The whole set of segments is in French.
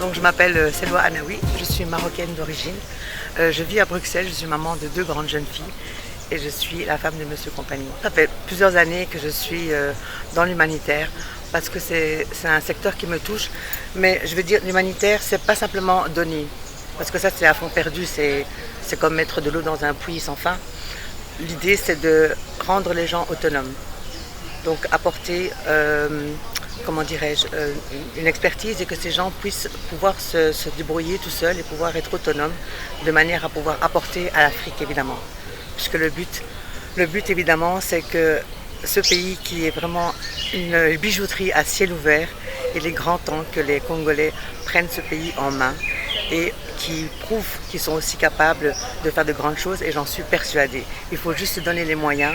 Donc je m'appelle Selwa Anaoui, je suis marocaine d'origine. Je vis à Bruxelles, je suis maman de deux grandes jeunes filles et je suis la femme de Monsieur Compagnie. Ça fait plusieurs années que je suis dans l'humanitaire parce que c'est un secteur qui me touche. Mais je veux dire, l'humanitaire, c'est pas simplement donner. Parce que ça, c'est à fond perdu, c'est comme mettre de l'eau dans un puits sans fin. L'idée, c'est de rendre les gens autonomes. Donc apporter, comment dirais-je, une expertise et que ces gens puissent pouvoir se débrouiller tout seuls et pouvoir être autonomes de manière à pouvoir apporter à l'Afrique évidemment. Puisque le but évidemment c'est que ce pays qui est vraiment une bijouterie à ciel ouvert, il est grand temps que les Congolais prennent ce pays en main et qui prouvent qu'ils sont aussi capables de faire de grandes choses et j'en suis persuadée. Il faut juste se donner les moyens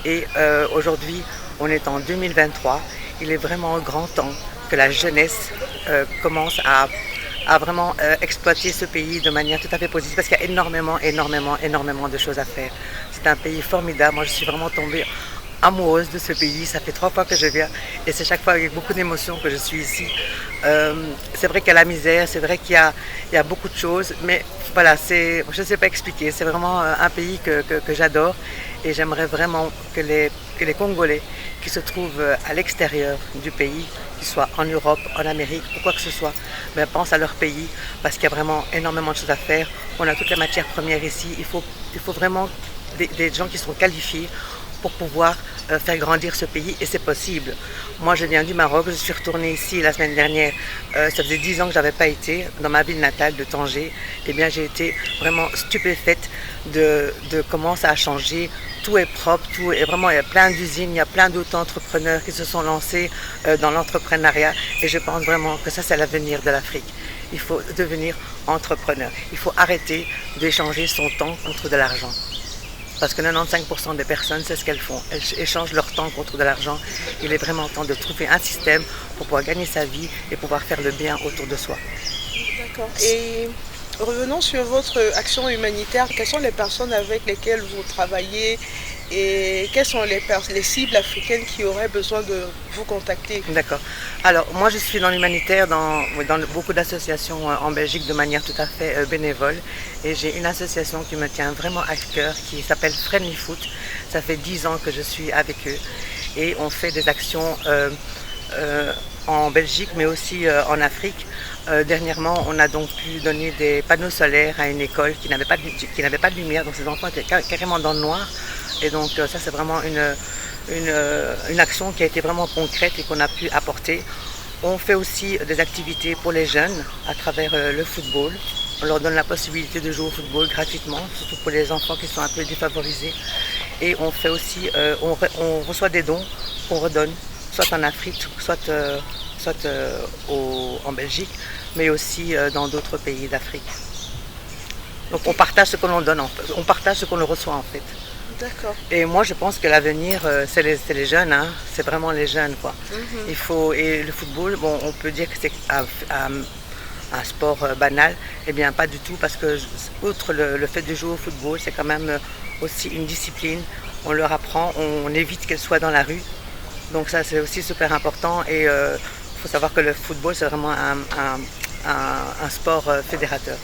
et aujourd'hui on est en 2023, il est vraiment grand temps que la jeunesse commence à vraiment exploiter ce pays de manière tout à fait positive parce qu'il y a énormément de choses à faire. C'est un pays formidable, moi je suis vraiment tombée amoureuse de ce pays, ça fait 3 fois que je viens et c'est chaque fois avec beaucoup d'émotion que je suis ici. C'est vrai qu'il y a la misère, c'est vrai qu'il y a beaucoup de choses, mais voilà, je ne sais pas expliquer, c'est vraiment un pays que j'adore et j'aimerais vraiment que les Congolais qui se trouvent à l'extérieur du pays, qu'ils soient en Europe, en Amérique ou quoi que ce soit, ben, pensent à leur pays parce qu'il y a vraiment énormément de choses à faire. On a toutes les matières premières ici, il faut vraiment des gens qui sont qualifiés pour pouvoir faire grandir ce pays et c'est possible. Moi je viens du Maroc, je suis retournée ici la semaine dernière, ça faisait 10 ans que je n'avais pas été dans ma ville natale de Tanger, et bien j'ai été vraiment stupéfaite de comment ça a changé, tout est propre, tout est vraiment, il y a plein d'usines, il y a plein d'autres entrepreneurs qui se sont lancés dans l'entrepreneuriat et je pense vraiment que ça c'est l'avenir de l'Afrique. Il faut devenir entrepreneur, il faut arrêter d'échanger son temps contre de l'argent. Parce que 95% des personnes, c'est ce qu'elles font. Elles échangent leur temps contre de l'argent. Il est vraiment temps de trouver un système pour pouvoir gagner sa vie et pouvoir faire le bien autour de soi. D'accord. Et revenons sur votre action humanitaire. Quelles sont les personnes avec lesquelles vous travaillez et quelles sont les cibles africaines qui auraient besoin de vous contacter? D'accord. Alors, moi, je suis dans l'humanitaire, dans beaucoup d'associations en Belgique de manière tout à fait bénévole. Et j'ai une association qui me tient vraiment à cœur, qui s'appelle Friendly Foot. Ça fait 10 ans que je suis avec eux. Et on fait des actions en Belgique, mais aussi en Afrique. Dernièrement, on a donc pu donner des panneaux solaires à une école qui n'avait pas de lumière. Donc, ces enfants étaient carrément dans le noir. Et donc ça c'est vraiment une action qui a été vraiment concrète et qu'on a pu apporter. On fait aussi des activités pour les jeunes à travers le football. On leur donne la possibilité de jouer au football gratuitement, surtout pour les enfants qui sont un peu défavorisés. Et on fait aussi, on reçoit des dons qu'on redonne, soit en Afrique, soit en Belgique, mais aussi dans d'autres pays d'Afrique. Donc on partage ce que l'on donne, on partage ce qu'on reçoit en fait. D'accord. Et moi je pense que l'avenir c'est les jeunes, hein. C'est vraiment les jeunes quoi. Et le football, bon on peut dire que c'est un sport banal, eh bien pas du tout parce que outre le fait de jouer au football, c'est quand même aussi une discipline, on leur apprend, on évite qu'elles soient dans la rue. Donc ça c'est aussi super important et il faut savoir que le football c'est vraiment un sport fédérateur.